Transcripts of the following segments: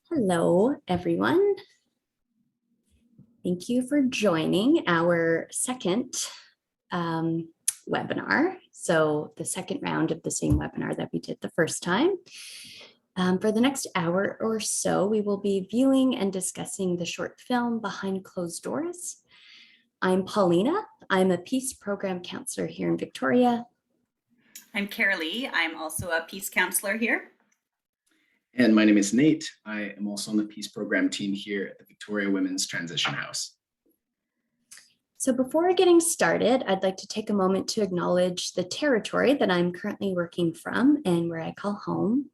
Hello, everyone. Thank you for joining our second webinar. So the second round of the same webinar that we did the first time. For the next hour or so, we will be viewing and discussing the short film Behind Closed Doors. I'm Paulina. I'm a Peace Program Counselor here in Victoria. I'm Carolee. I'm also a Peace Counselor here. And my name is Nate. I am also on the Peace Program team here at the Victoria Women's Transition House. So before getting started, I'd like to take a moment to acknowledge the territory that I'm currently working from and where I call home.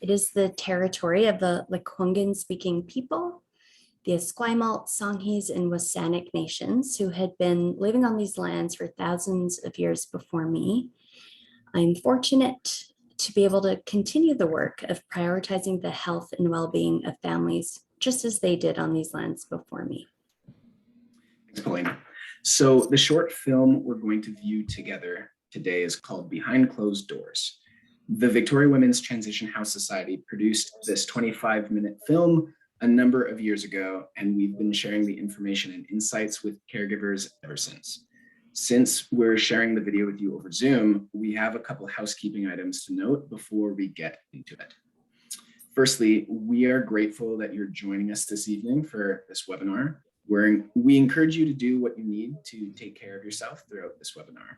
It is the territory of the Lekwungen speaking people, the Esquimalt, Songhees, and Wasanic nations who had been living on these lands for thousands of years before me. I'm fortunate to be able to continue the work of prioritizing the health and well-being of families, just as they did on these lands before me. Thanks, Paulina. So the short film we're going to view together today is called Behind Closed Doors. The Victoria Women's Transition House Society produced this 25-minute film a number of years ago, and we've been sharing the information and insights with caregivers ever since. Since we're sharing the video with you over Zoom, we have a couple housekeeping items to note before we get into it. Firstly, we are grateful that you're joining us this evening for this webinar. We encourage you to do what you need to take care of yourself throughout this webinar.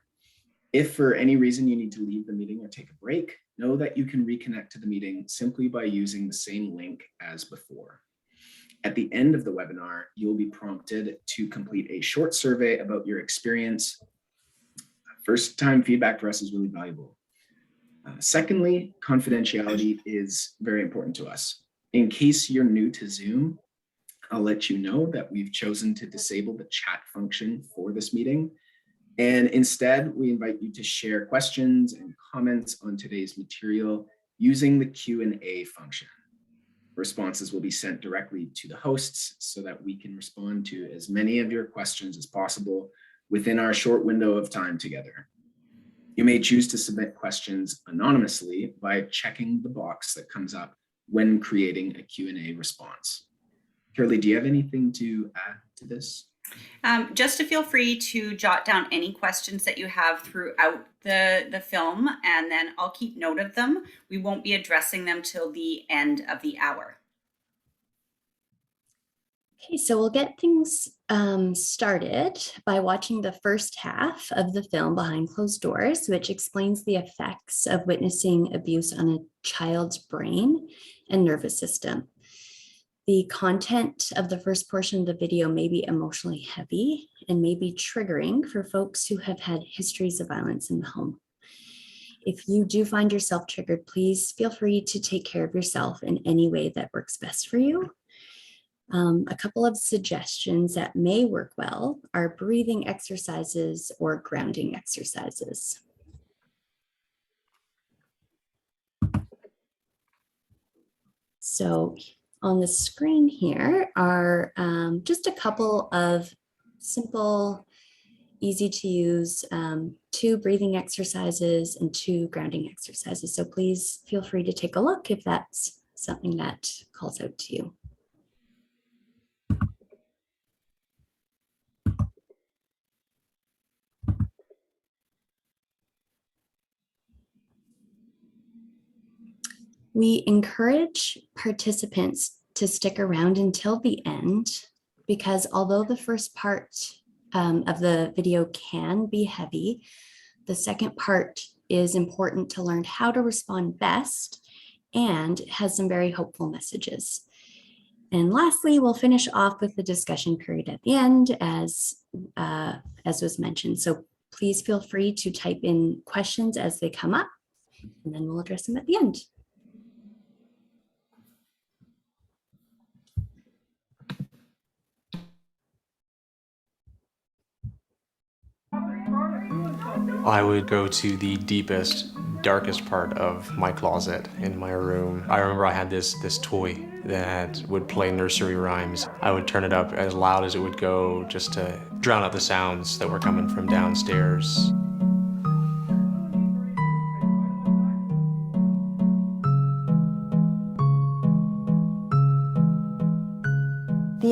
If for any reason you need to leave the meeting or take a break, know that you can reconnect to the meeting simply by using the same link as before. At the end of the webinar, you'll be prompted to complete a short survey about your experience. First-time feedback for us is really valuable. Secondly, confidentiality is very important to us. In case you're new to Zoom, I'll let you know that we've chosen to disable the chat function for this meeting. And instead, we invite you to share questions and comments on today's material using the Q&A function. Responses will be sent directly to the hosts so that we can respond to as many of your questions as possible within our short window of time together. You may choose to submit questions anonymously by checking the box that comes up when creating a Q&A response. Carolee, do you have anything to add to this? Just to feel free to jot down any questions that you have throughout the film, and then I'll keep note of them. We won't be addressing them till the end of the hour. Okay, so we'll get things started by watching the first half of the film Behind Closed Doors, which explains the effects of witnessing abuse on a child's brain and nervous system. The content of the first portion of the video may be emotionally heavy and may be triggering for folks who have had histories of violence in the home. If you do find yourself triggered, please feel free to take care of yourself in any way that works best for you. A couple of suggestions that may work well are breathing exercises or grounding exercises. So on the screen here are just a couple of simple, easy to use 2 breathing exercises and 2 grounding exercises. So please feel free to take a look if that's something that calls out to you. We encourage participants to stick around until the end, because although the first part of the video can be heavy, the second part is important to learn how to respond best and has some very hopeful messages. And lastly, we'll finish off with the discussion period at the end, as was mentioned. So please feel free to type in questions as they come up, and then we'll address them at the end. I would go to the deepest, darkest part of my closet in my room. I remember I had this toy that would play nursery rhymes. I would turn it up as loud as it would go just to drown out the sounds that were coming from downstairs.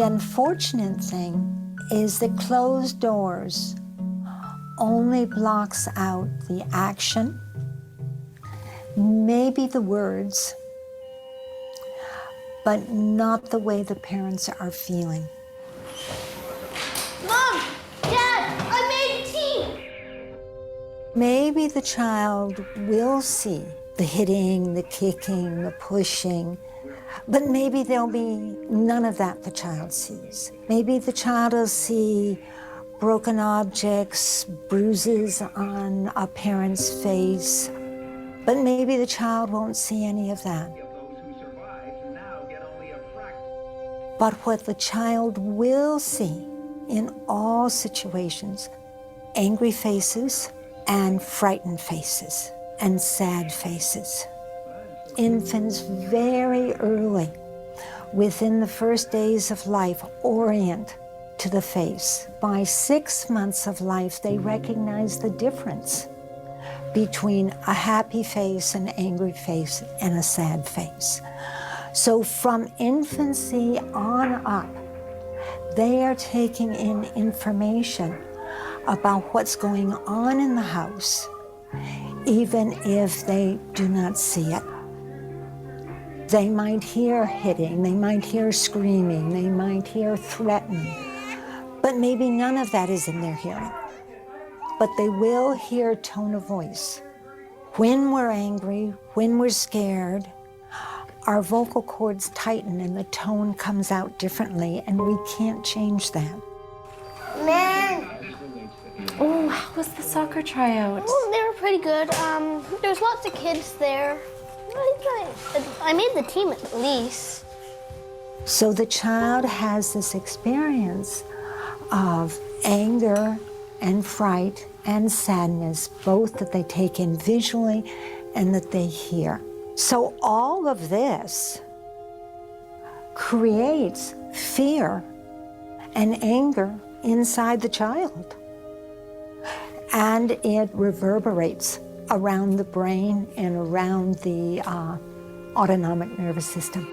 unfortunate thing is that closed doors only blocks out the action, maybe the words, but not the way the parents are feeling. Mom! Dad! I made a team! Maybe the child will see the hitting, the kicking, the pushing, but maybe there'll be none of that the child sees. Maybe the child will see broken objects, bruises on a parent's face, but maybe the child won't see any of that. But what the child will see in all situations, angry faces and frightened faces and sad faces. Infants very early, within the first days of life, orient to the face. By 6 months of life, they recognize the difference between a happy face, an angry face, and a sad face. So from infancy on up, they are taking in information about what's going on in the house, even if they do not see it. They might hear hitting, they might hear screaming, they might hear threatening, but maybe none of that is in their hearing. But they will hear tone of voice. When we're angry, when we're scared, our vocal cords tighten and the tone comes out differently, and we can't change that. Man! Oh, how was the soccer tryout? Well, they were pretty good. There's lots of kids there. I made the team at least. So the child has this experience of anger and fright and sadness, both that they take in visually and that they hear. So all of this creates fear and anger inside the child. And it reverberates around the brain and around the autonomic nervous system.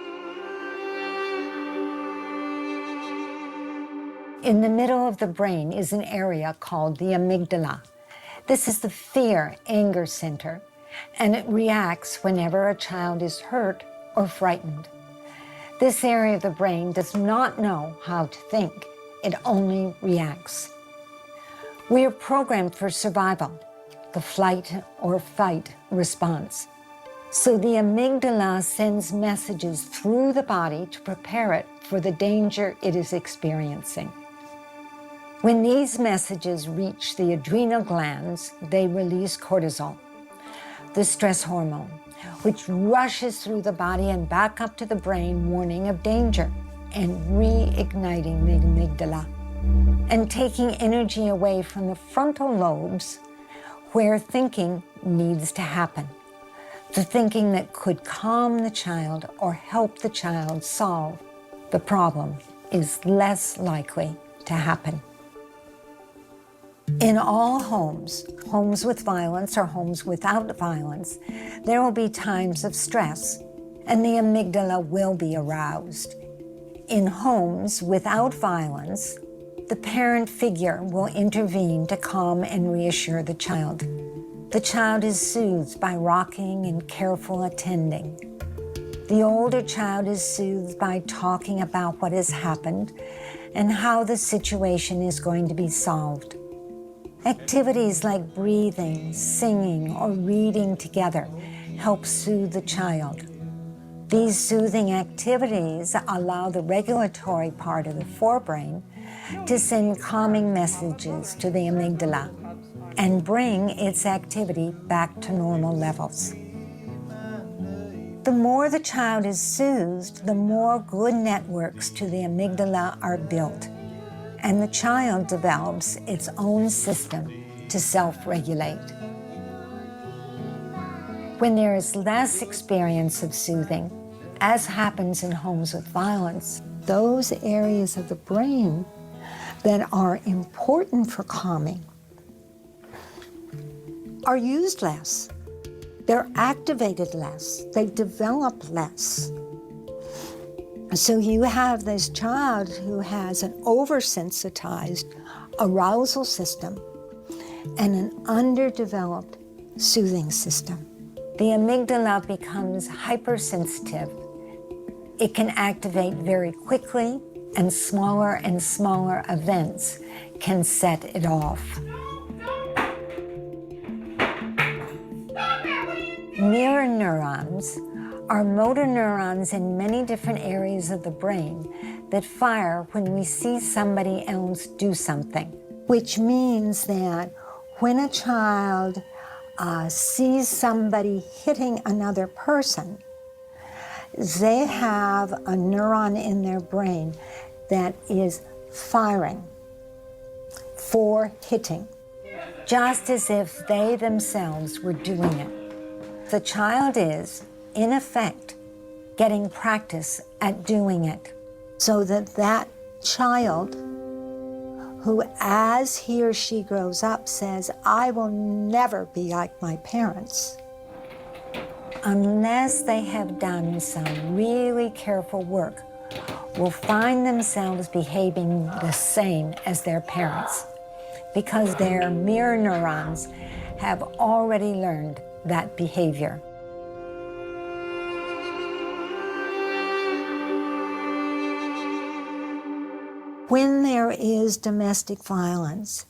In the middle of the brain is an area called the amygdala. This is the fear-anger center, and it reacts whenever a child is hurt or frightened. This area of the brain does not know how to think. It only reacts. We are programmed for survival, the flight or fight response. So the amygdala sends messages through the body to prepare it for the danger it is experiencing. When these messages reach the adrenal glands, they release cortisol, the stress hormone, which rushes through the body and back up to the brain, warning of danger and reigniting the amygdala, and taking energy away from the frontal lobes where thinking needs to happen. The thinking that could calm the child or help the child solve the problem is less likely to happen. In all homes, homes with violence or homes without violence, there will be times of stress and the amygdala will be aroused. In homes without violence, the parent figure will intervene to calm and reassure the child. The child is soothed by rocking and careful attending. The older child is soothed by talking about what has happened and how the situation is going to be solved. Activities like breathing, singing, or reading together help soothe the child. These soothing activities allow the regulatory part of the forebrain to send calming messages to the amygdala and bring its activity back to normal levels. The more the child is soothed, the more good networks to the amygdala are built, and the child develops its own system to self-regulate. When there is less experience of soothing, as happens in homes with violence, those areas of the brain that are important for calming are used less. They're activated less. They develop less. So you have this child who has an oversensitized arousal system and an underdeveloped soothing system. The amygdala becomes hypersensitive. It can activate very quickly, and smaller events can set it off. Mirror neurons are motor neurons in many different areas of the brain that fire when we see somebody else do something, which means that when a child sees somebody hitting another person, they have a neuron in their brain that is firing for hitting, just as if they themselves were doing it. The child is, in effect, getting practice at doing it, so that that child, who as he or she grows up says, I will never be like my parents, unless they have done some really careful work, will find themselves behaving the same as their parents, because their mirror neurons have already learned that behavior. When there is domestic violence,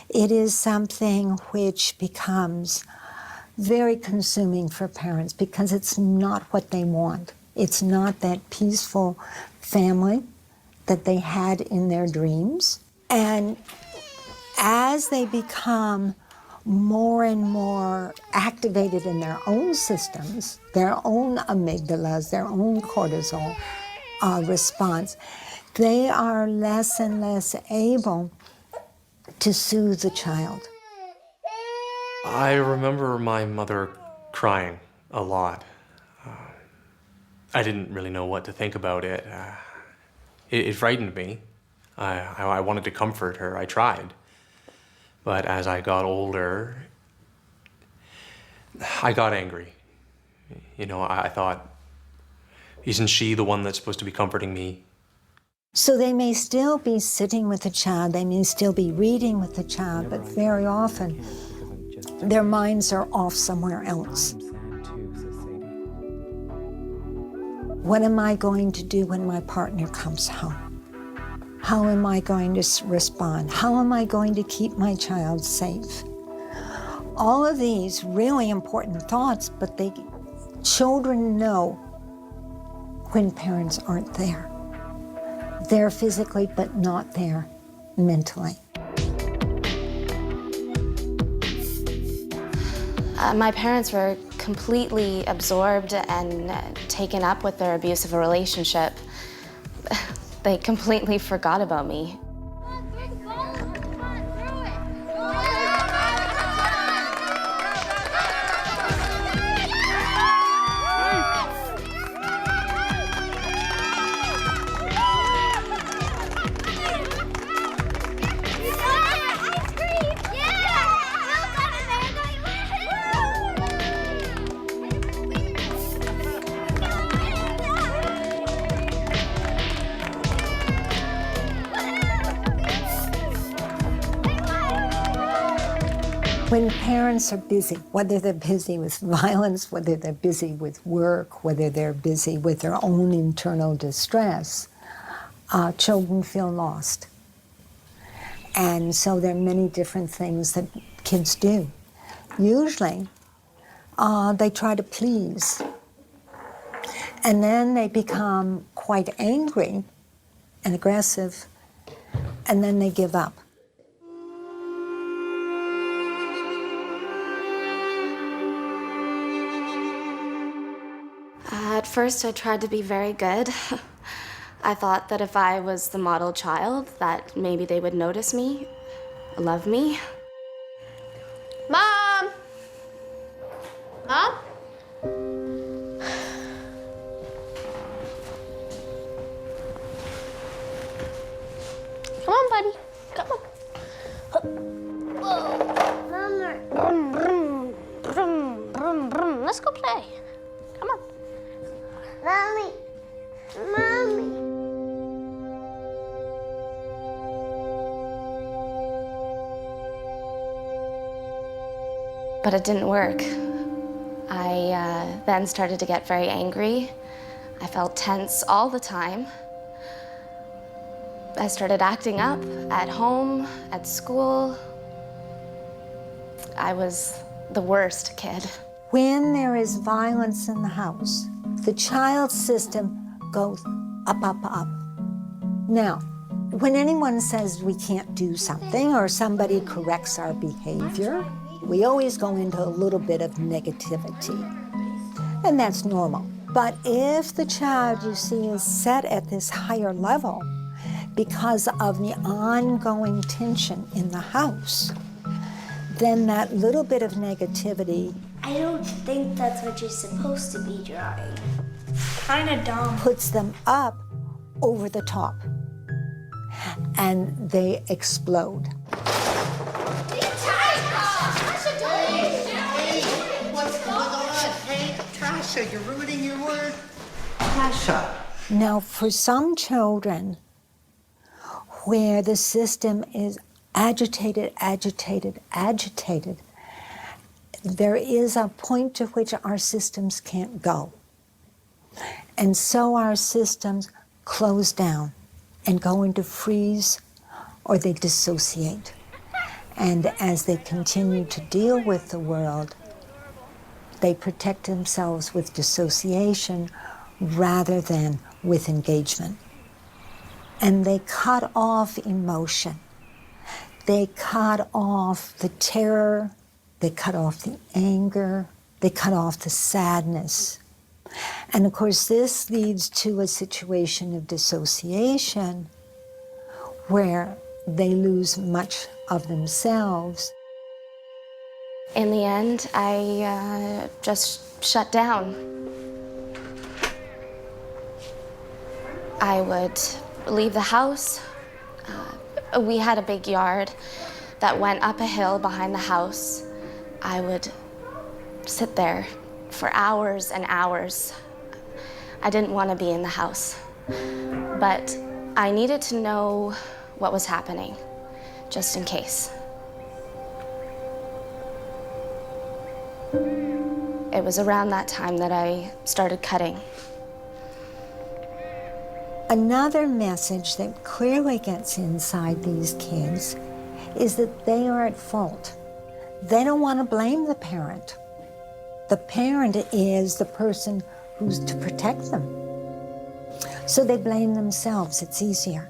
it is something which becomes very consuming for parents because it's not what they want. It's not that peaceful family that they had in their dreams. And as they become more and more activated in their own systems, their own amygdalas, their own cortisol response, they are less and less able to soothe the child. I remember my mother crying a lot. I didn't really know what to think about it. It frightened me. I wanted to comfort her. I tried. But as I got older, I got angry. You know, I thought, isn't she the one that's supposed to be comforting me? So they may still be sitting with the child, they may still be reading with the child, but very often their minds are off somewhere else. What am I going to do when my partner comes home? How am I going to respond? How am I going to keep my child safe? All of these really important thoughts, but children know when parents aren't there. They're physically, but not there mentally. My parents were completely absorbed and taken up with their abusive relationship. They completely forgot about me. When parents are busy, whether they're busy with violence, whether they're busy with work, whether they're busy with their own internal distress, children feel lost. And so there are many different things that kids do. Usually, they try to please. And then they become quite angry and aggressive, and then they give up. At first, I tried to be very good. I thought that if I was the model child, that maybe they would notice me, love me. Mom! Mom? Come on, buddy. Come on. Brum, brum, brum, brum, brum. Let's go play. Come on. Mommy. Mommy. But it didn't work. I then started to get very angry. I felt tense all the time. I started acting up at home, at school. I was the worst kid. When there is violence in the house, the child system goes up, up, up. Now, when anyone says we can't do something or somebody corrects our behavior, we always go into a little bit of negativity, and that's normal. But if the child, you see, is set at this higher level because of the ongoing tension in the house, then that little bit of negativity, I don't think that's what you're supposed to be drawing. Kinda dumb. puts them up over the top, and they explode. What's going on? Hey, Tasha, you're ruining your word. Tasha. Now, for some children, where the system is agitated, agitated, agitated, there is a point to which our systems can't go. And so our systems close down and go into freeze, or they dissociate. And as they continue to deal with the world, they protect themselves with dissociation rather than with engagement. And they cut off emotion. They cut off the terror, they cut off the anger, they cut off the sadness. And of course, this leads to a situation of dissociation where they lose much of themselves. In the end, I just shut down. I would leave the house. We had a big yard that went up a hill behind the house. I would sit there for hours and hours. I didn't want to be in the house, but I needed to know what was happening, just in case. It was around that time that I started cutting. Another message that clearly gets inside these kids is that they are at fault. They don't want to blame the parent. The parent is the person who's to protect them. So they blame themselves. It's easier.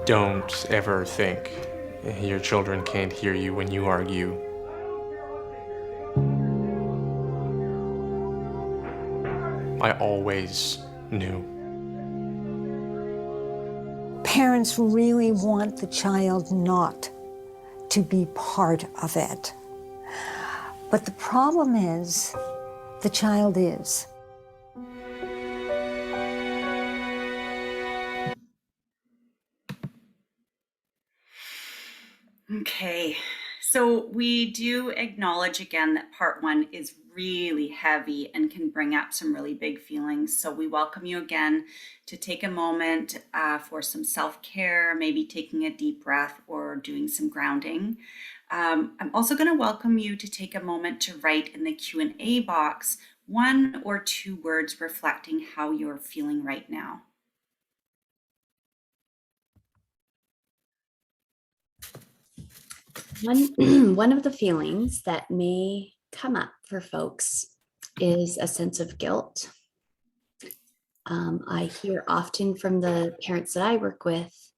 Don't ever think your children can't hear you when you argue. I always knew. Parents really want the child not to be part of it. But the problem is, the child is. Okay, so we do acknowledge again that part one is really heavy and can bring up some really big feelings. So we welcome you again to take a moment for some self-care, maybe taking a deep breath or doing some grounding. I'm also going to welcome you to take a moment to write in the Q&A box 1 or 2 words reflecting how you're feeling right now. One of the feelings that may come up for folks is a sense of guilt. I hear often from the parents that I work with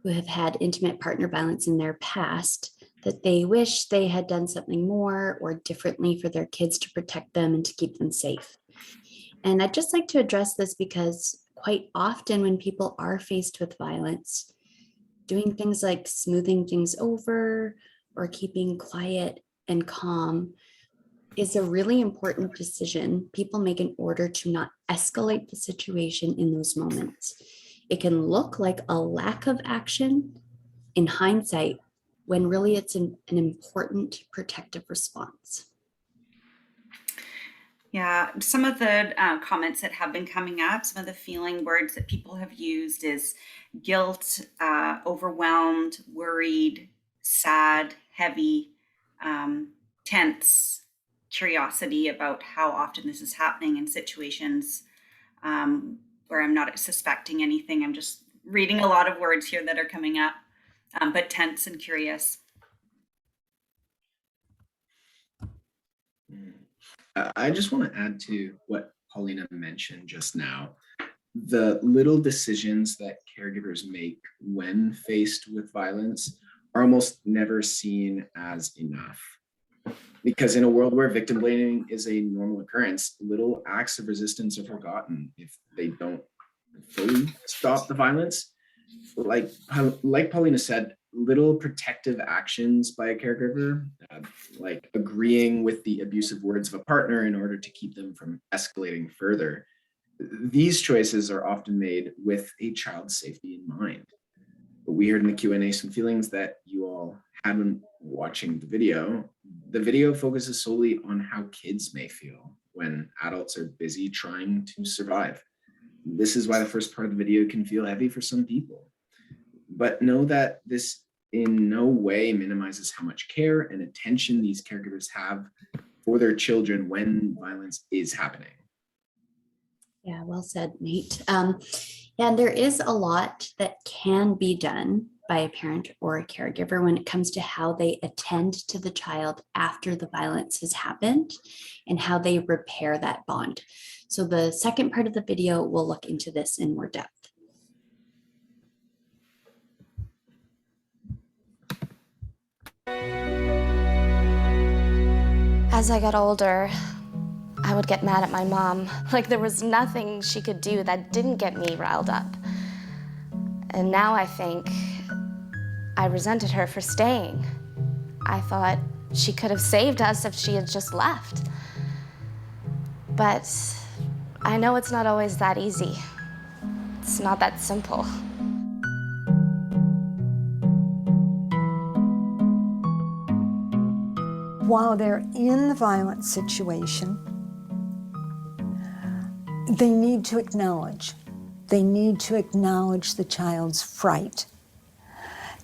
who have had intimate partner violence in their past that they wish they had done something more or differently for their kids to protect them and to keep them safe. And I'd just like to address this because quite often when people are faced with violence, doing things like smoothing things over or keeping quiet and calm is a really important decision people make in order to not escalate the situation in those moments. It can look like a lack of action in hindsight when really it's an important protective response. Yeah, some of the comments that have been coming up, some of the feeling words that people have used is guilt, overwhelmed, worried, sad, heavy, tense, curiosity about how often this is happening in situations where I'm not suspecting anything. I'm just reading a lot of words here that are coming up, but tense and curious. I just want to add to what Paulina mentioned just now. The little decisions that caregivers make when faced with violence are almost never seen as enough. Because in a world where victim blaming is a normal occurrence, little acts of resistance are forgotten if they don't fully stop the violence. Like Paulina said, little protective actions by a caregiver, like agreeing with the abusive words of a partner in order to keep them from escalating further. These choices are often made with a child's safety in mind. But we heard in the Q&A some feelings that you all had when watching the video. The video focuses solely on how kids may feel when adults are busy trying to survive. This is why the first part of the video can feel heavy for some people. But know that this in no way minimizes how much care and attention these caregivers have for their children when violence is happening. Yeah, well said, Nate. And there is a lot that can be done by a parent or a caregiver when it comes to how they attend to the child after the violence has happened and how they repair that bond. So the second part of the video will look into this in more depth. As I got older, I would get mad at my mom. Like there was nothing she could do that didn't get me riled up. And now I think I resented her for staying. I thought she could have saved us if she had just left. But I know it's not always that easy. It's not that simple. While they're in the violent situation, they need to acknowledge. They need to acknowledge the child's fright.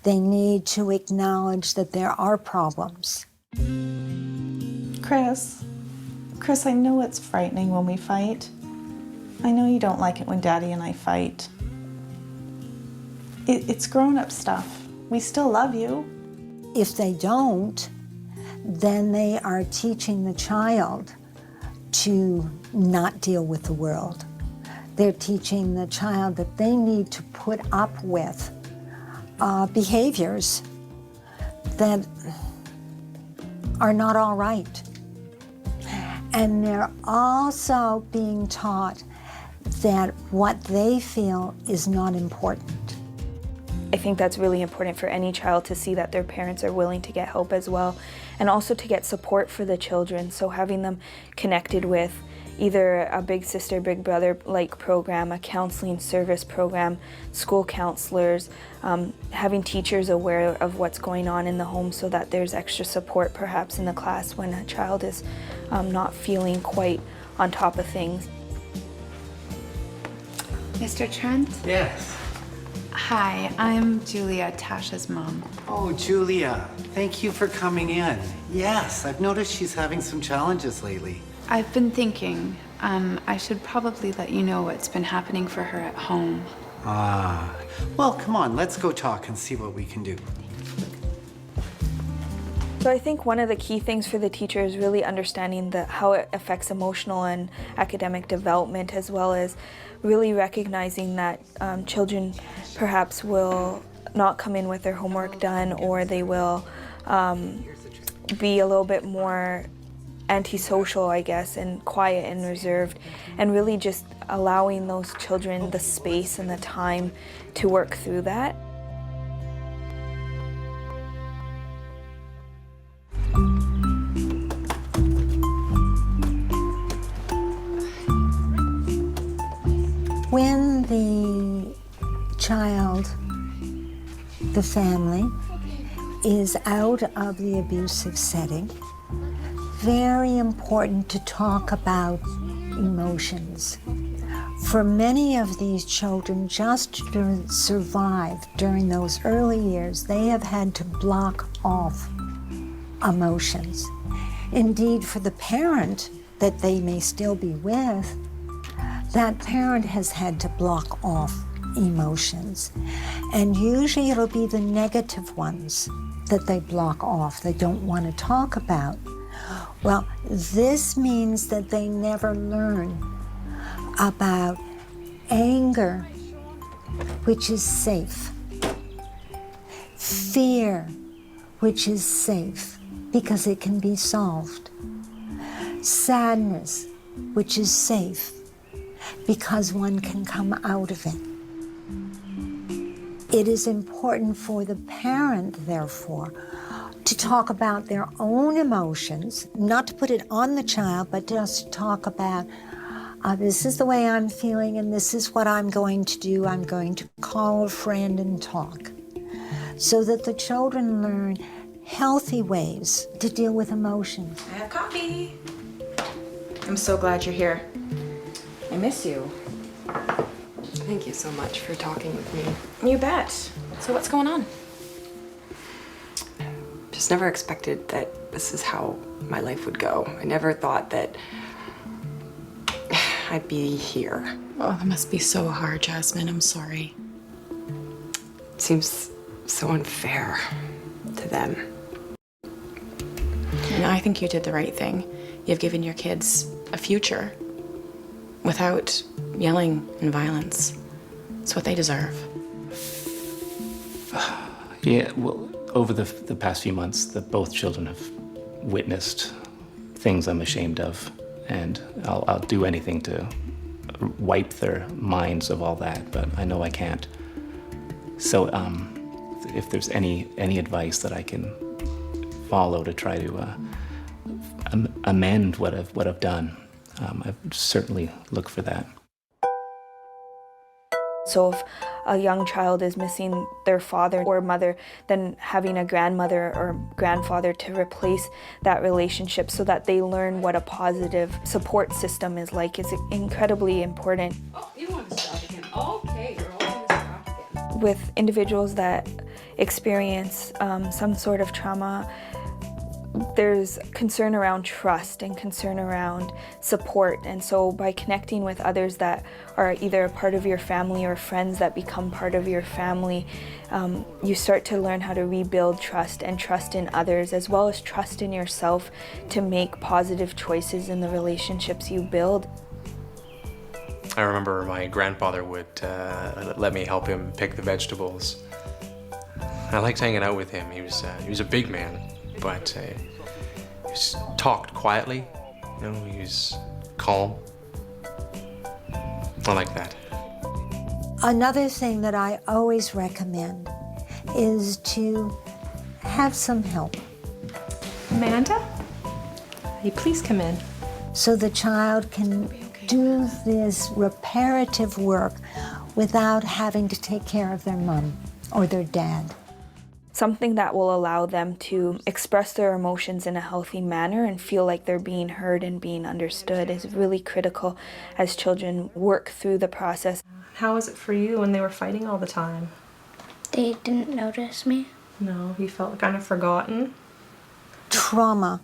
They need to acknowledge that there are problems. Chris, I know it's frightening when we fight. I know you don't like it when Daddy and I fight. It's grown-up stuff. We still love you. If they don't, then they are teaching the child to not deal with the world. They're teaching the child that they need to put up with behaviors that are not all right. And they're also being taught that what they feel is not important. I think that's really important for any child to see that their parents are willing to get help as well, and also to get support for the children. So having them connected with either a big sister, big brother like program, a counseling service program, school counselors, having teachers aware of what's going on in the home so that there's extra support perhaps in the class when a child is not feeling quite on top of things. Mr. Trent? Yes. Hi, I'm Julia, Tasha's mom. Oh, Julia, thank you for coming in. Yes, I've noticed she's having some challenges lately. I've been thinking, I should probably let you know what's been happening for her at home. Ah, well, come on, let's go talk and see what we can do. So I think one of the key things for the teacher is really understanding how it affects emotional and academic development, as well as really recognizing that children perhaps will not come in with their homework done, or they will be a little bit more antisocial, I guess, and quiet and reserved, and really just allowing those children the space and the time to work through that. When the child, the family, is out of the abusive setting, very important to talk about emotions. For many of these children, just to survive during those early years, they have had to block off emotions. Indeed, for the parent that they may still be with, that parent has had to block off emotions. And usually it'll be the negative ones that they block off, they don't want to talk about. Well, this means that they never learn about anger, which is safe, fear, which is safe because it can be solved, sadness, which is safe because one can come out of it. It is important for the parent, therefore, to talk about their own emotions, not to put it on the child, but just to talk about, this is the way I'm feeling and this is what I'm going to do. I'm going to call a friend and talk. So that the children learn healthy ways to deal with emotions. I have coffee. I'm so glad you're here. I miss you. Thank you so much for talking with me. You bet. So what's going on? Just never expected that this is how my life would go. I never thought that I'd be here. Oh, that must be so hard, Jasmine. I'm sorry. It seems so unfair to them. No, I think you did the right thing. You've given your kids a future without yelling and violence. It's what they deserve. Yeah, well, over the past few months, both children have witnessed things I'm ashamed of, and I'll do anything to wipe their minds of all that, but I know I can't. So if there's any advice that I can follow to try to amend what I've done, I certainly look for that. So if a young child is missing their father or mother, then having a grandmother or grandfather to replace that relationship so that they learn what a positive support system is like is incredibly important. Oh, you want to stop again? Okay, girl, I want to stop again. With individuals that experience some sort of trauma, there's concern around trust and concern around support. And so by connecting with others that are either a part of your family or friends that become part of your family, you start to learn how to rebuild trust and trust in others, as well as trust in yourself to make positive choices in the relationships you build. I remember my grandfather would let me help him pick the vegetables. I liked hanging out with him. He was a big man, but he just talked quietly. You know, he was calm. I like that. Another thing that I always recommend is to have some help. Amanda, will you please come in? So the child can do this reparative work without having to take care of their mom or their dad. Something that will allow them to express their emotions in a healthy manner and feel like they're being heard and being understood is really critical as children work through the process. How was it for you when they were fighting all the time? They didn't notice me. No, you felt kind of forgotten? Trauma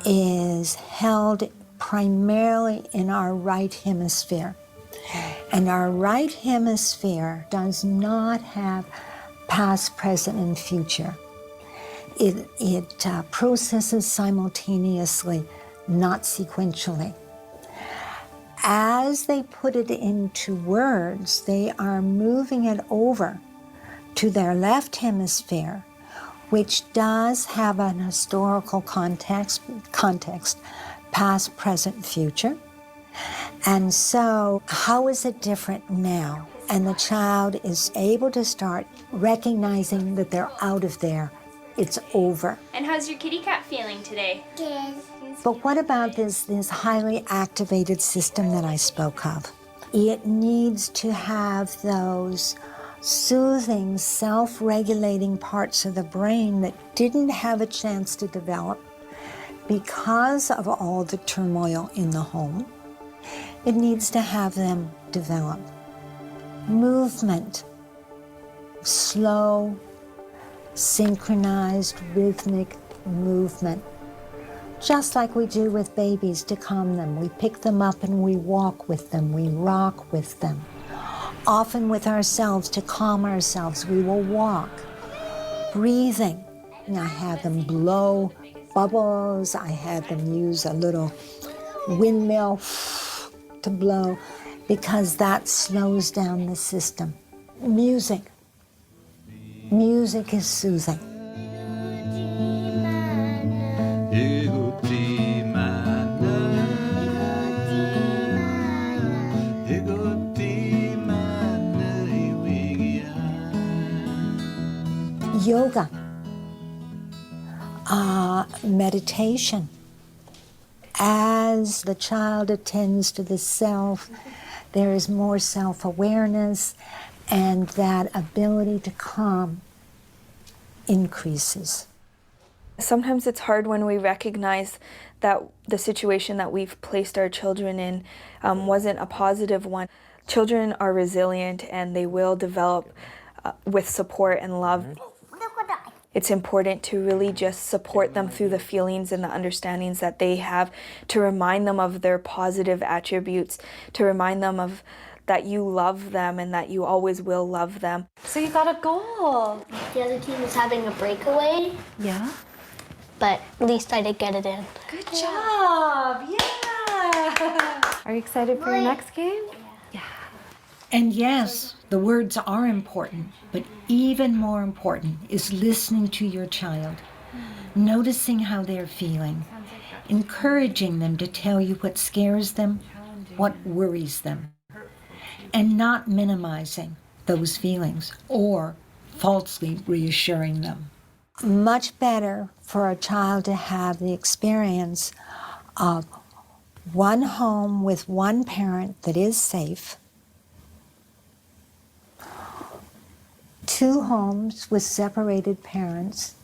is held primarily in our right hemisphere. And our right hemisphere does not have past, present, and future. It processes simultaneously, not sequentially. As they put it into words, they are moving it over to their left hemisphere, which does have an historical context, past, present, future. And so, how is it different now? And the child is able to start recognizing that they're out of there. It's over. And how's your kitty cat feeling today? Good. But what about this highly activated system that I spoke of? It needs to have those soothing, self-regulating parts of the brain that didn't have a chance to develop Because of all the turmoil in the home, it needs to have them develop movement, slow, synchronized, rhythmic movement. Just like we do with babies to calm them. We pick them up and we walk with them, we rock with them. Often with ourselves, to calm ourselves, we will walk. Breathing. And I had them blow bubbles. I had them use a little windmill to blow because that slows down the system. Music. Music is soothing. Yoga, meditation. As the child attends to the self, there is more self-awareness, and that ability to calm increases. Sometimes it's hard when we recognize that the situation that we've placed our children in wasn't a positive one. Children are resilient and they will develop with support and love. It's important to really just support them through the feelings and the understandings that they have, to remind them of their positive attributes, to remind them of that you love them and that you always will love them. So you got a goal. The other team is having a breakaway. Yeah. But at least I did get it in. Good job. Yeah. Are you excited for your next game? And yes, the words are important, but even more important is listening to your child, noticing how they're feeling, encouraging them to tell you what scares them, what worries them, and not minimizing those feelings or falsely reassuring them. Much better for a child to have the experience of one home with one parent that is safe, 2 homes with separated parents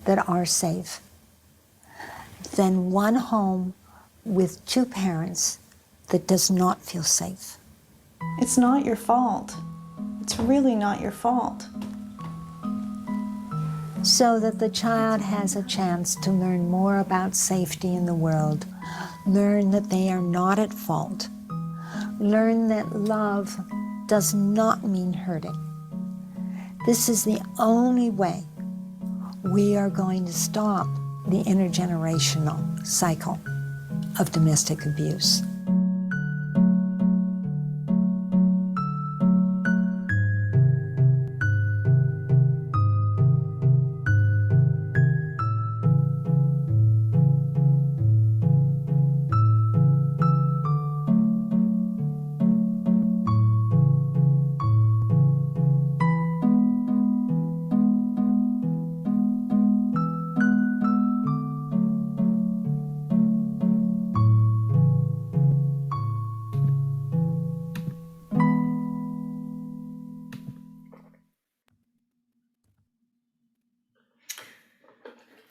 that are safe, than 1 home with 2 parents that does not feel safe. It's not your fault. It's really not your fault. So that the child has a chance to learn more about safety in the world, learn that they are not at fault, learn that love does not mean hurting. This is the only way we are going to stop the intergenerational cycle of domestic abuse.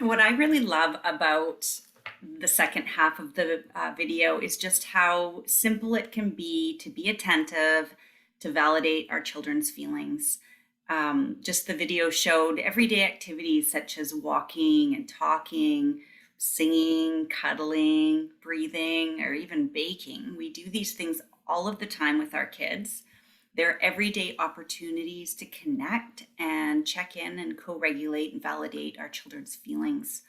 What I really love about the second half of the video is just how simple it can be to be attentive, to validate our children's feelings. Just the video showed everyday activities such as walking and talking, singing, cuddling, breathing, or even baking. We do these things all of the time with our kids. They're everyday opportunities to connect and check in and co-regulate and validate our children's feelings.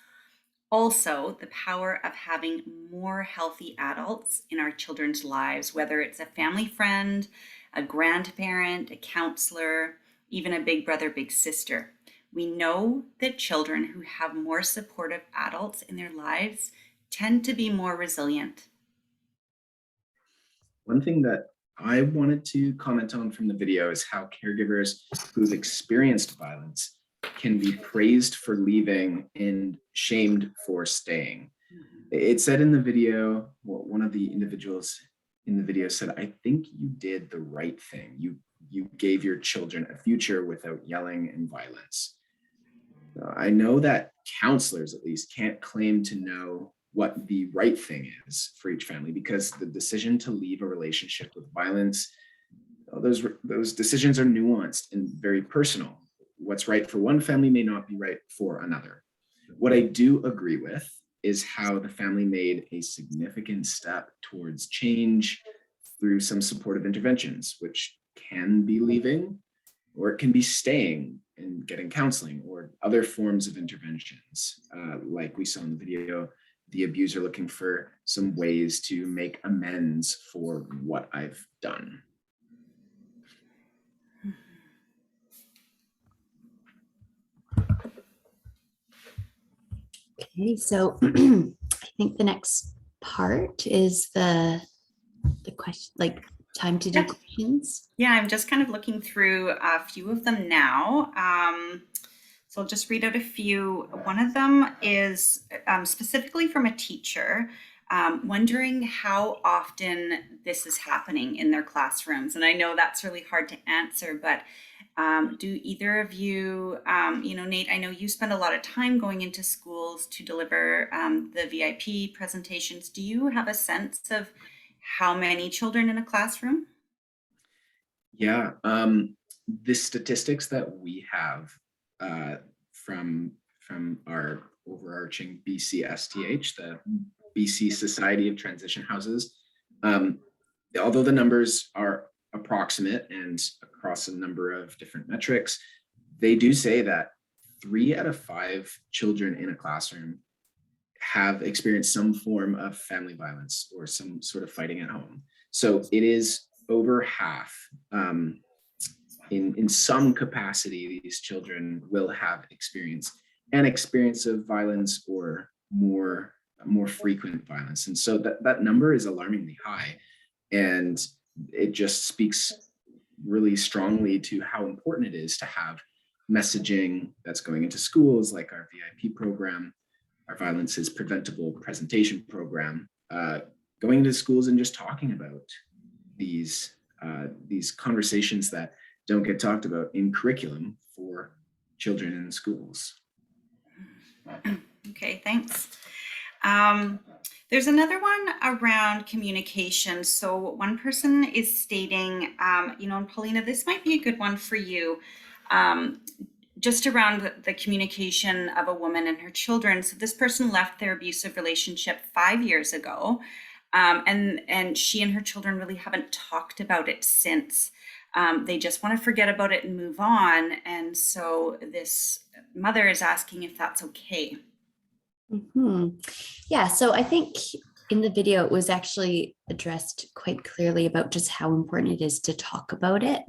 Also, the power of having more healthy adults in our children's lives, whether it's a family friend, a grandparent, a counselor, even a big brother, big sister. We know that children who have more supportive adults in their lives tend to be more resilient. One thing that I wanted to comment on from the video is how caregivers who've experienced violence can be praised for leaving and shamed for staying. It said in the video, well, one of the individuals in the video said, "I think you did the right thing. You gave your children a future without yelling and violence." I know that counselors, at least, can't claim to know what the right thing is for each family, because the decision to leave a relationship with violence, those decisions are nuanced and very personal. What's right for one family may not be right for another. What I do agree with is how the family made a significant step towards change through some supportive interventions, which can be leaving, or it can be staying and getting counseling, or other forms of interventions. Like we saw in the video, the abuser looking for some ways to make amends for what I've done. Okay, so I think the next part is the question, like time to do questions. Yeah, I'm just kind of looking through a few of them now. So I'll just read out a few. One of them is specifically from a teacher, wondering how often this is happening in their classrooms. And I know that's really hard to answer, but do either of you, Nate, I know you spend a lot of time going into schools to deliver the VIP presentations. Do you have a sense of how many children in a classroom? Yeah, the statistics that we have from our overarching BCSTH, the BC Society of Transition Houses, although the numbers are approximate and across a number of different metrics, they do say that 3 out of 5 children in a classroom have experienced some form of family violence or some sort of fighting at home. So it is over half. In some capacity, these children will have experienced an experience of violence or more frequent violence. And so that number is alarmingly high. And it just speaks really strongly to how important it is to have messaging that's going into schools, like our VIP program, our Violence is Preventable presentation program, going into schools and just talking about these conversations that don't get talked about in curriculum for children in schools. Okay, thanks. There's another one around communication. So one person is stating, and Paulina, this might be a good one for you, just around the communication of a woman and her children. So this person left their abusive relationship 5 years ago, and she and her children really haven't talked about it since. They just want to forget about it and move on. And so this mother is asking if that's okay. Mm-hmm. Yeah, so I think in the video, it was actually addressed quite clearly about just how important it is to talk about it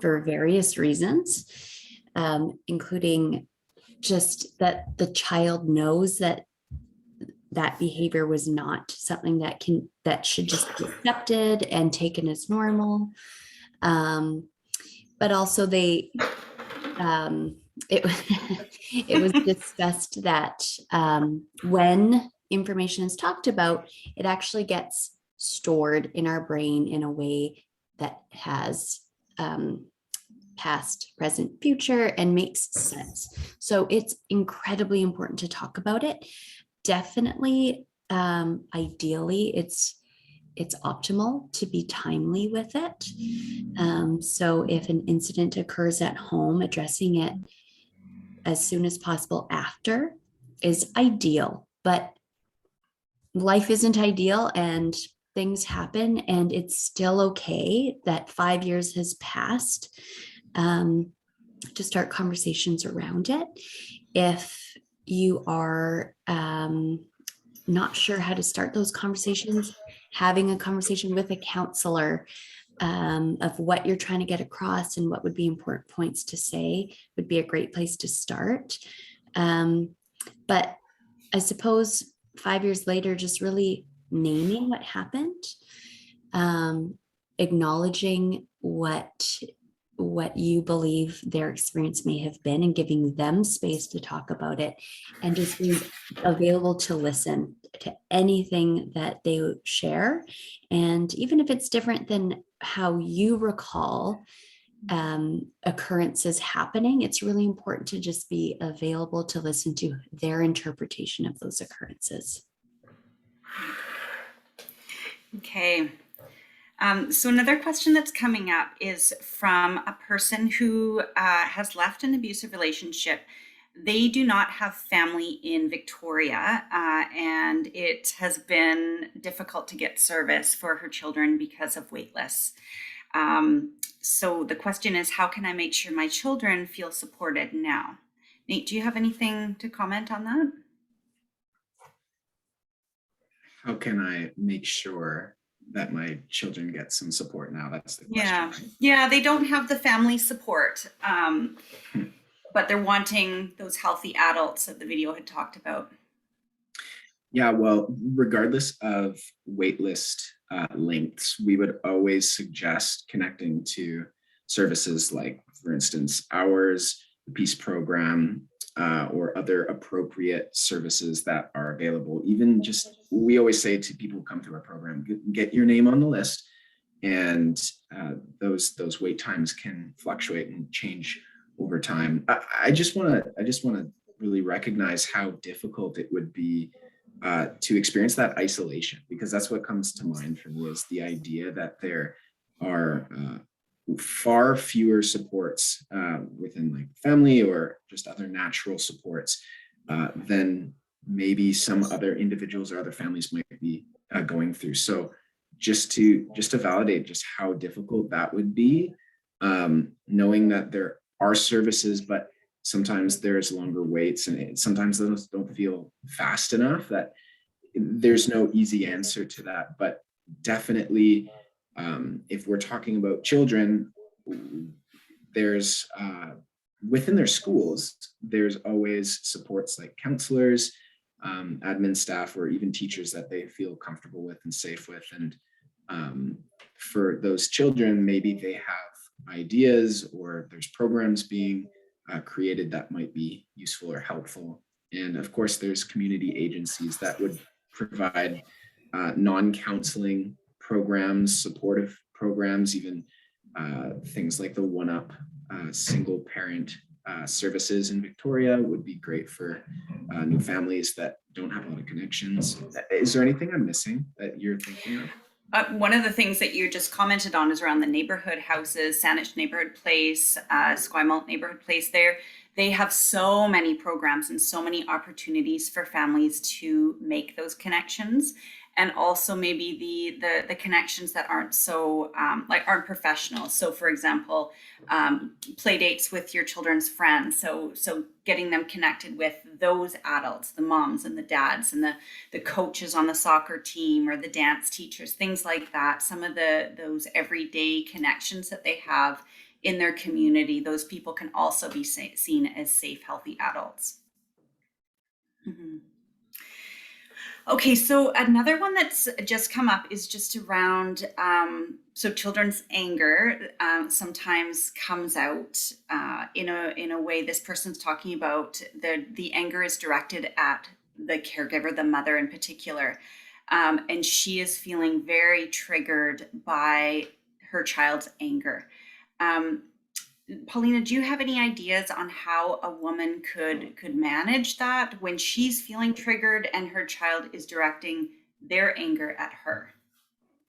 for various reasons, including just that the child knows that behavior was not something that should just be accepted and taken as normal. But also it was discussed that when information is talked about, it actually gets stored in our brain in a way that has past, present, future, and makes sense. So it's incredibly important to talk about it. Definitely, ideally, it's optimal to be timely with it. So if an incident occurs at home, addressing it as soon as possible after is ideal, but life isn't ideal and things happen, and it's still okay that 5 years has passed to start conversations around it. If you are not sure how to start those conversations, having a conversation with a counselor of what you're trying to get across and what would be important points to say would be a great place to start. But I suppose 5 years later, just really naming what happened, acknowledging what you believe their experience may have been, and giving them space to talk about it, and just being available to listen to anything that they share. And even if it's different than how you recall, occurrences happening, it's really important to just be available to listen to their interpretation of those occurrences. Okay. So another question that's coming up is from a person who has left an abusive relationship. They do not have family in Victoria, and it has been difficult to get service for her children because of wait lists. So the question is, how can I make sure my children feel supported now? Nate, do you have anything to comment on that? How can I make sure that my children get some support now? That's the question. Yeah, right? yeah, they don't have the family support, but they're wanting those healthy adults that the video had talked about. Yeah, well, regardless of waitlist lengths, we would always suggest connecting to services like, for instance, ours, the PEACE program, or other appropriate services that are available. Even just, we always say to people who come through our program, get your name on the list, and those wait times can fluctuate and change over time. I just want to really recognize how difficult it would be to experience that isolation, because that's what comes to mind for me, is the idea that there are far fewer supports within like family or just other natural supports than maybe some other individuals or other families might be going through. So just to validate just how difficult that would be, knowing that there are services, but sometimes there's longer waits, and sometimes those don't feel fast enough. That there's no easy answer to that, but definitely if we're talking about children, there's within their schools, there's always supports like counselors, admin staff, or even teachers that they feel comfortable with and safe with. And for those children, maybe they have ideas, or there's programs being created that might be useful or helpful. And of course, there's community agencies that would provide non-counseling programs, supportive programs, even things like the One-Up single parent services in Victoria would be great for new families that don't have a lot of connections. Is there anything I'm missing that you're thinking of? One of the things that you just commented on is around the neighborhood houses, Saanich Neighborhood Place, Esquimalt Neighborhood Place there. They have so many programs and so many opportunities for families to make those connections. And also maybe the connections that aren't so aren't professional. So for example, play dates with your children's friends. So getting them connected with those adults, the moms and the dads and the coaches on the soccer team or the dance teachers, things like that. Some of those everyday connections that they have in their community, those people can also be seen as safe, healthy adults. Mm-hmm. Okay, so another one that's just come up is just around, so children's anger sometimes comes out in a way this person's talking about the anger is directed at the caregiver, the mother in particular, and she is feeling very triggered by her child's anger. Paulina, do you have any ideas on how a woman could manage that when she's feeling triggered and her child is directing their anger at her?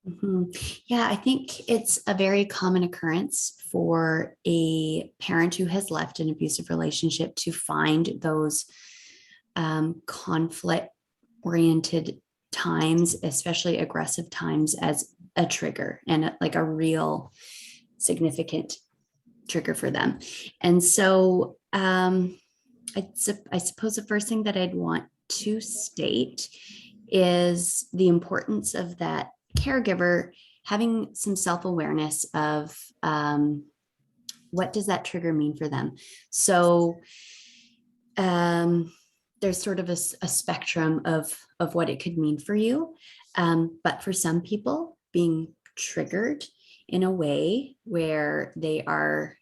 Mm-hmm. Yeah, I think it's a very common occurrence for a parent who has left an abusive relationship to find those conflict-oriented times, especially aggressive times, as a trigger and like a real significant trigger for them. And so I suppose the first thing that I'd want to state is the importance of that caregiver having some self-awareness of what does that trigger mean for them. So there's sort of a spectrum of what it could mean for you. But for some people, being triggered in a way where they are,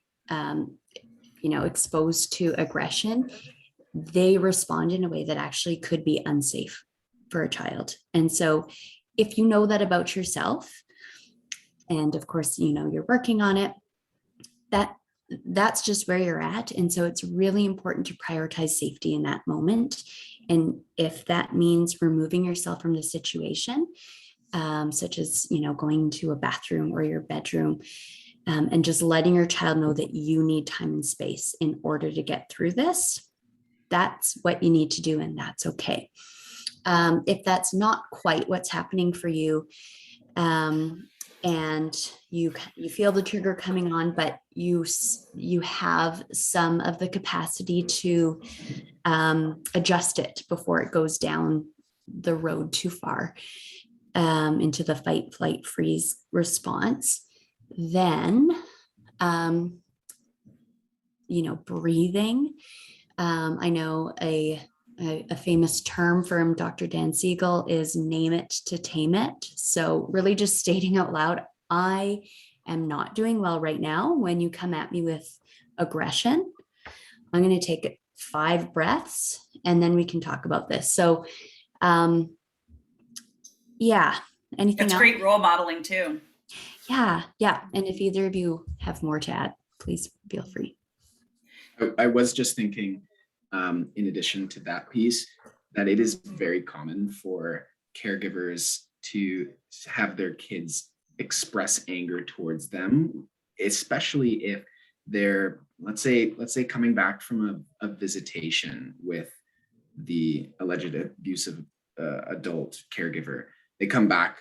exposed to aggression, they respond in a way that actually could be unsafe for a child. And so if you know that about yourself, and of course, you're working on it, that's just where you're at. And so it's really important to prioritize safety in that moment. And if that means removing yourself from the situation, such as, going to a bathroom or your bedroom, and just letting your child know that you need time and space in order to get through this, that's what you need to do, and that's okay. If that's not quite what's happening for you, and you feel the trigger coming on, but you have some of the capacity to adjust it before it goes down the road too far, into the fight, flight, freeze response, then breathing. I know a famous term from Dr. Dan Siegel is name it to tame it. So really just stating out loud, I am not doing well right now. When you come at me with aggression, I'm going to take 5 breaths and then we can talk about this. So yeah, anything That's else? great role modeling too. Yeah. And if either of you have more to add, please feel free. I was just thinking, in addition to that piece, that it is very common for caregivers to have their kids express anger towards them, especially if they're, let's say coming back from a visitation with the alleged abusive adult caregiver. They come back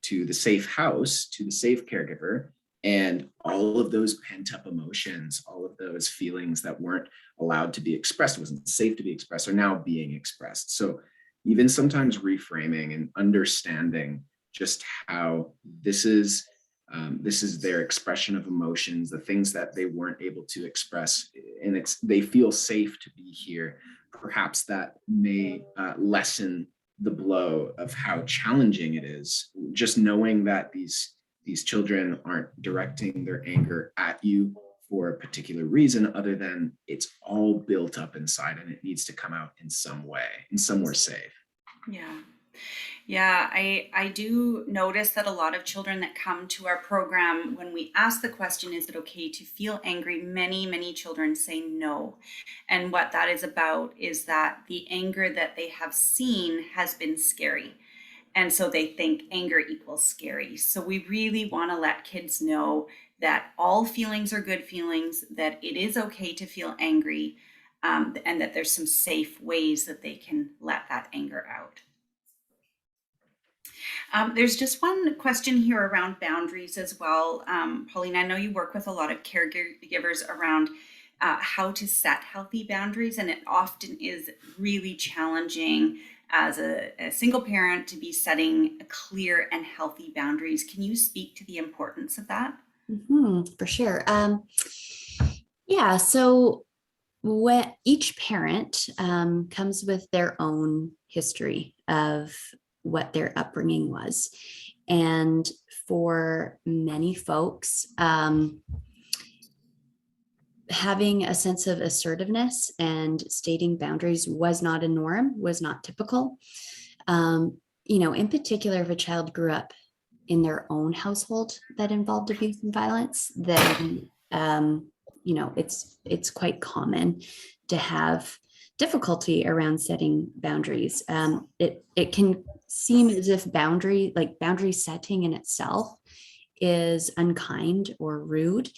to the safe house, to the safe caregiver, and all of those pent up emotions, all of those feelings that weren't allowed to be expressed, wasn't safe to be expressed, are now being expressed. So even sometimes reframing and understanding just how this is their expression of emotions, the things that they weren't able to express, and they feel safe to be here. Perhaps that may lessen the blow of how challenging it is. Just knowing that these children aren't directing their anger at you for a particular reason, other than it's all built up inside and it needs to come out in some way, in somewhere safe. Yeah, I do notice that a lot of children that come to our program, when we ask the question, is it okay to feel angry? Many children say no. And what that is about is that the anger that they have seen has been scary. And so they think anger equals scary. So we really want to let kids know that all feelings are good feelings, that it is okay to feel angry, and that there's some safe ways that they can let that anger out. There's just one question here around boundaries as well. Pauline, I know you work with a lot of caregivers around how to set healthy boundaries, and it often is really challenging as a single parent to be setting clear and healthy boundaries. Can you speak to the importance of that? For sure. Yeah, so each parent comes with their own history of what their upbringing was. And for many folks, having a sense of assertiveness and stating boundaries was not a norm, was not typical. In particular, if a child grew up in their own household that involved abuse and violence, then it's quite common to have difficulty around setting boundaries. It can seem as if boundary setting in itself is unkind or rude,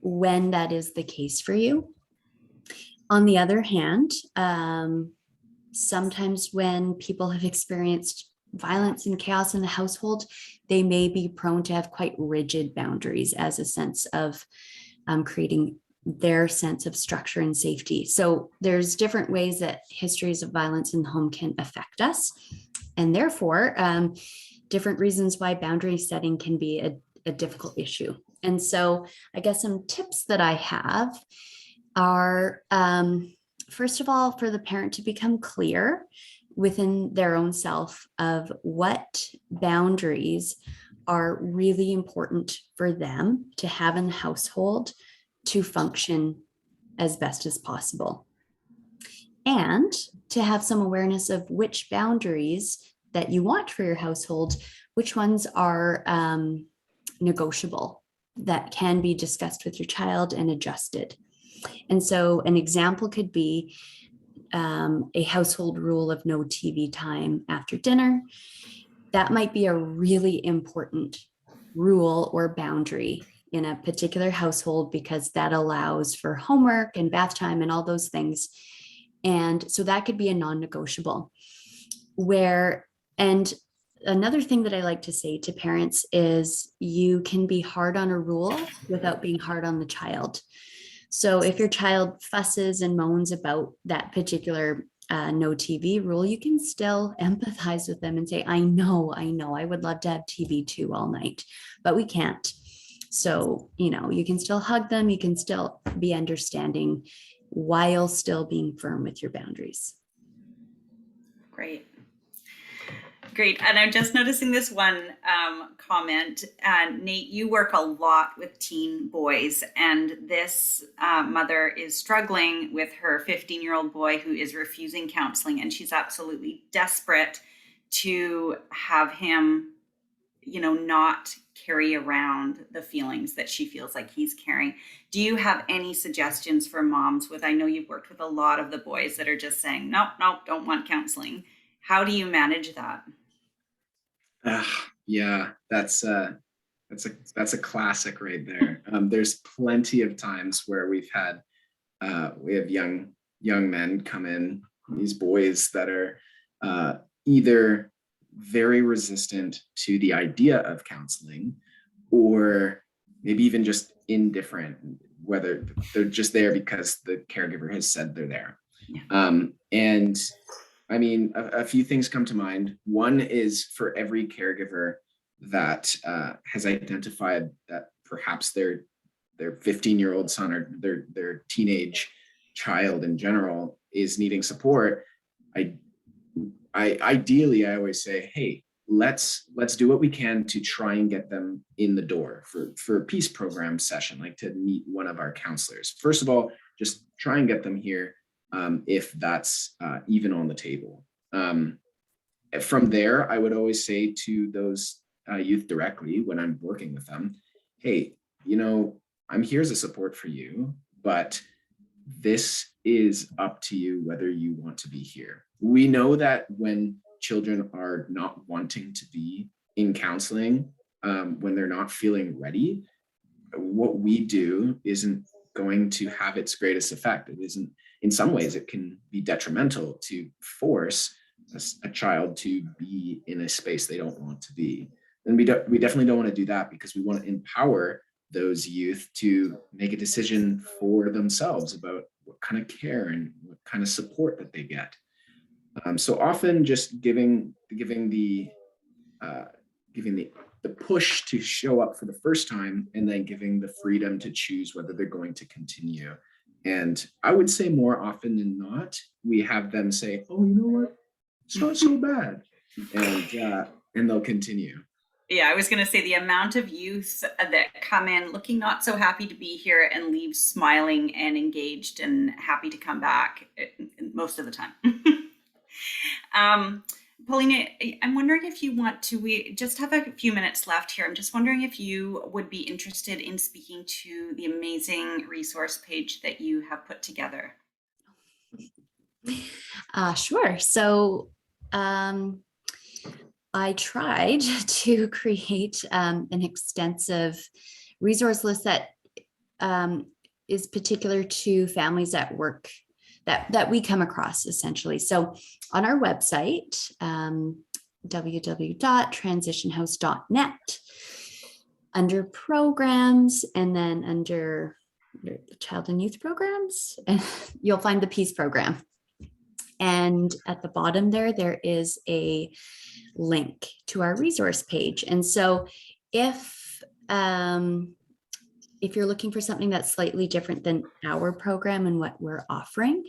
when that is the case for you. On the other hand, sometimes when people have experienced violence and chaos in the household, they may be prone to have quite rigid boundaries as a sense of creating their sense of structure and safety. So there's different ways that histories of violence in the home can affect us, and therefore different reasons why boundary setting can be a difficult issue. And so I guess some tips that I have are, first of all, for the parent to become clear within their own self of what boundaries are really important for them to have in the household to function as best as possible. And to have some awareness of which boundaries that you want for your household, which ones are negotiable that can be discussed with your child and adjusted. And so an example could be a household rule of no TV time after dinner. That might be a really important rule or boundary in a particular household because that allows for homework and bath time and all those things. And so that could be a non-negotiable. And another thing that I like to say to parents is you can be hard on a rule without being hard on the child. So if your child fusses and moans about that particular no TV rule, you can still empathize with them and say, I know, I would love to have TV too all night, but we can't. So, you can still hug them. You can still be understanding while still being firm with your boundaries. Great. Great. And I'm just noticing this one comment. Nate, you work a lot with teen boys, and this mother is struggling with her 15-year-old boy who is refusing counseling, and she's absolutely desperate to have him, not carry around the feelings that she feels like he's carrying. Do you have any suggestions for moms I know you've worked with a lot of the boys that are just saying, no, don't want counseling. How do you manage that? Yeah, that's a classic right there. There's plenty of times where we have young men come in, these boys that are either very resistant to the idea of counseling, or maybe even just indifferent, whether they're just there because the caregiver has said they're there. And I mean, a few things come to mind. One is for every caregiver that has identified that perhaps their 15-year-old son or their teenage child in general is needing support. Ideally, I always say, hey, let's do what we can to try and get them in the door for a peace program session, like to meet one of our counselors. First of all, just try and get them here. If that's even on the table. From there, I would always say to those youth directly when I'm working with them, hey, I'm here as a support for you, but this is up to you whether you want to be here. We know that when children are not wanting to be in counseling, when they're not feeling ready, what we do isn't going to have its greatest effect. It isn't. In some ways, it can be detrimental to force a child to be in a space they don't want to be. And we definitely don't want to do that, because we want to empower those youth to make a decision for themselves about what kind of care and what kind of support that they get. So often just giving the push to show up for the first time, and then giving the freedom to choose whether they're going to continue. And I would say more often than not, we have them say, oh, you know what? It's not so bad. And they'll continue. Yeah, I was going to say the amount of youth that come in looking not so happy to be here and leave smiling and engaged and happy to come back most of the time. Paulina, I'm wondering if you want to, we just have a few minutes left here. I'm just wondering if you would be interested in speaking to the amazing resource page that you have put together. Sure. So I tried to create an extensive resource list that is particular to families at work that we come across, essentially. So on our website, www.transitionhouse.net, under programs, and then under child and youth programs, and you'll find the PEACE program. And at the bottom there is a link to our resource page. And so if you're looking for something that's slightly different than our program and what we're offering,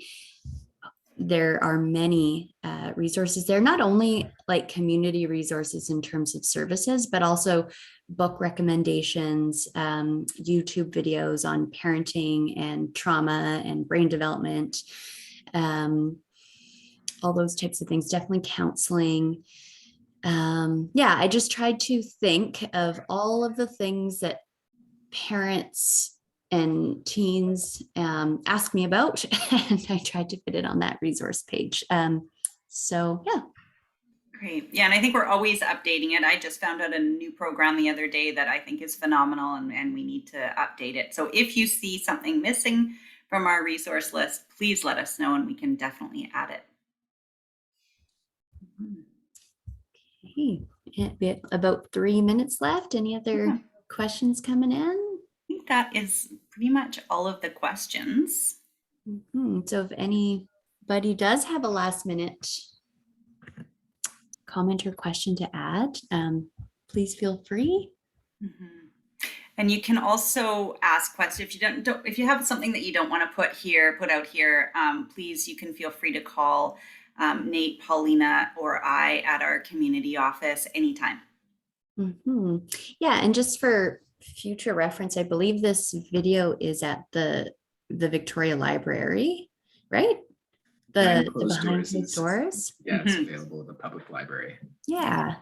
there are many resources there, not only like community resources in terms of services, but also book recommendations, YouTube videos on parenting and trauma and brain development, all those types of things, definitely counseling. I just tried to think of all of the things that parents and teens ask me about, and I tried to fit it on that resource page. So yeah. Great. Yeah, and I think we're always updating it. I just found out a new program the other day that I think is phenomenal, and we need to update it. So if you see something missing from our resource list, please let us know and we can definitely add it. Okay. We have about 3 minutes left. Any other questions coming in? I think that is pretty much all of the questions. So if anybody does have a last minute comment or question to add, please feel free. And you can also ask questions if you have something that you don't want to put out here. Please, you can feel free to call Nate, Paulina, or I at our community office anytime. Yeah, and just for future reference, I believe this video is at the Victoria Library, right? The behind closed doors. Yeah, it's available at the public library. Yeah.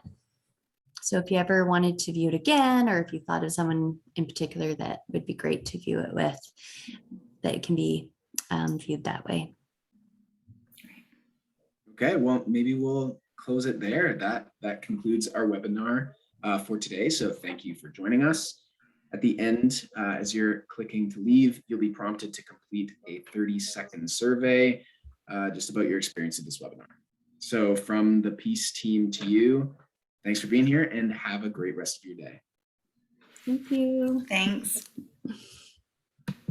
So if you ever wanted to view it again, or if you thought of someone in particular that would be great to view it with, that it can be viewed that way. Okay, well, maybe we'll close it there. That concludes our webinar for today. So thank you for joining us. At the end, as you're clicking to leave, you'll be prompted to complete a 30-second survey just about your experience of this webinar. So from the PEACE team to you, thanks for being here and have a great rest of your day. Thank you. Thanks.